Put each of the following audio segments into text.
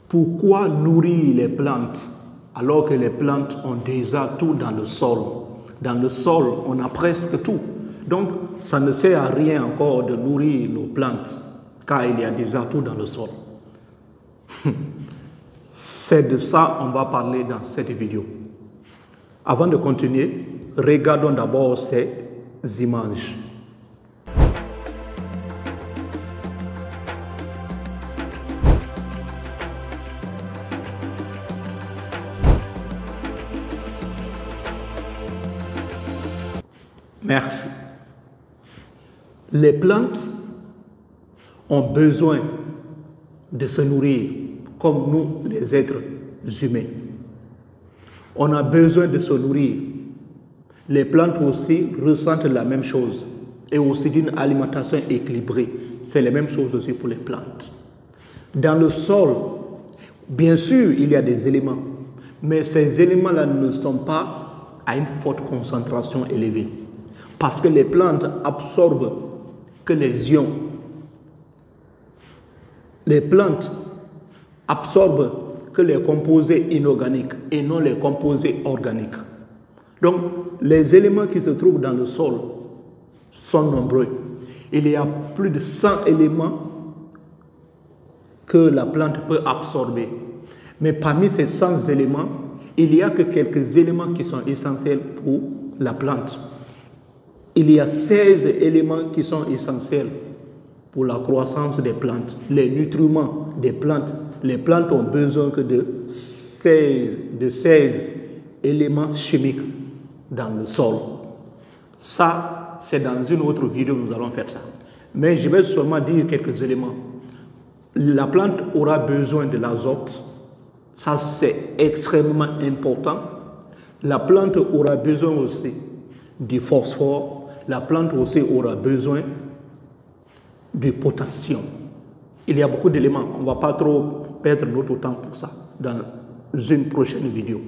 Pourquoi nourrir les plantes alors que les plantes ont déjà tout dans le sol? Dans le sol, on a presque tout. Donc, ça ne sert à rien encore de nourrir nos plantes, car il y a déjà tout dans le sol. C'est de ça qu'on va parler dans cette vidéo. Avant de continuer, regardons d'abord ces images. Merci. Les plantes ont besoin de se nourrir comme nous, les êtres humains. On a besoin de se nourrir. Les plantes aussi ressentent la même chose et aussi d'une alimentation équilibrée. C'est la même chose aussi pour les plantes. Dans le sol, bien sûr, il y a des éléments, mais ces éléments-là ne sont pas à une forte concentration élevée. Parce que les plantes absorbent que les ions. Les plantes absorbent que les composés inorganiques et non les composés organiques. Donc, les éléments qui se trouvent dans le sol sont nombreux. Il y a plus de 100 éléments que la plante peut absorber. Mais parmi ces 100 éléments, il n'y a que quelques éléments qui sont essentiels pour la plante. Il y a 16 éléments qui sont essentiels pour la croissance des plantes. Les nutriments des plantes. Les plantes ont besoin que de 16 éléments chimiques dans le sol. Ça, c'est dans une autre vidéo que nous allons faire ça. Mais je vais seulement dire quelques éléments. La plante aura besoin de l'azote. Ça, c'est extrêmement important. La plante aura besoin aussi du phosphore. La plante aussi aura besoin du potassium. Il y a beaucoup d'éléments. On ne va pas trop perdre notre temps pour ça dans une prochaine vidéo.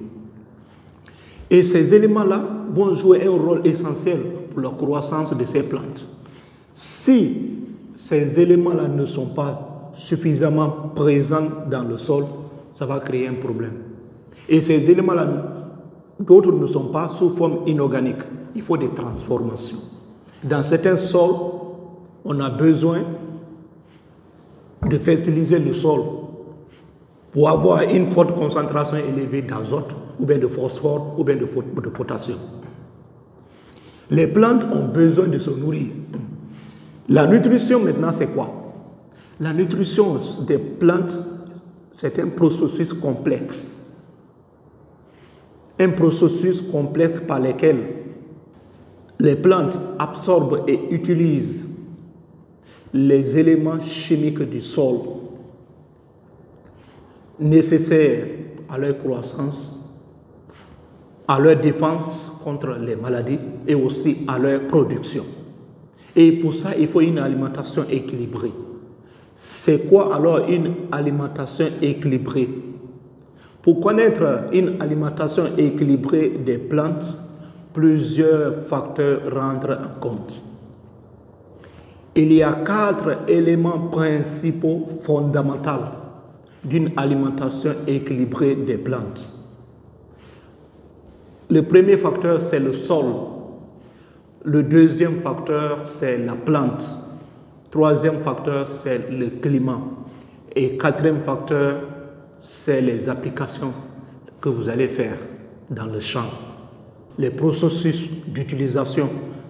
Et ces éléments-là vont jouer un rôle essentiel pour la croissance de ces plantes. Si ces éléments-là ne sont pas suffisamment présents dans le sol, ça va créer un problème. Et ces éléments-là, d'autres ne sont pas sous forme inorganique. Il faut des transformations. Dans certains sols, on a besoin de fertiliser le sol pour avoir une forte concentration élevée d'azote, ou bien de phosphore, ou bien de potassium. Les plantes ont besoin de se nourrir. La nutrition maintenant, c'est quoi? La nutrition des plantes, c'est un processus complexe. Un processus complexe par lequel les plantes absorbent et utilisent les éléments chimiques du sol nécessaires à leur croissance, à leur défense contre les maladies et aussi à leur production. Et pour ça, il faut une alimentation équilibrée. C'est quoi alors une alimentation équilibrée? Pour connaître une alimentation équilibrée des plantes, plusieurs facteurs rentrent en compte. Il y a 4 éléments principaux fondamentaux d'une alimentation équilibrée des plantes. Le premier facteur, c'est le sol. Le deuxième facteur, c'est la plante. Troisième facteur, c'est le climat. Et quatrième facteur, c'est les applications que vous allez faire dans le champ. Les processus d'utilisation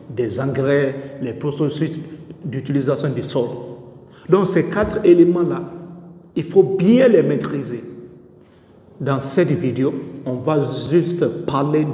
des engrais, les processus d'utilisation du sol. Donc ces 4 éléments-là, il faut bien les maîtriser. Dans cette vidéo, on va juste parler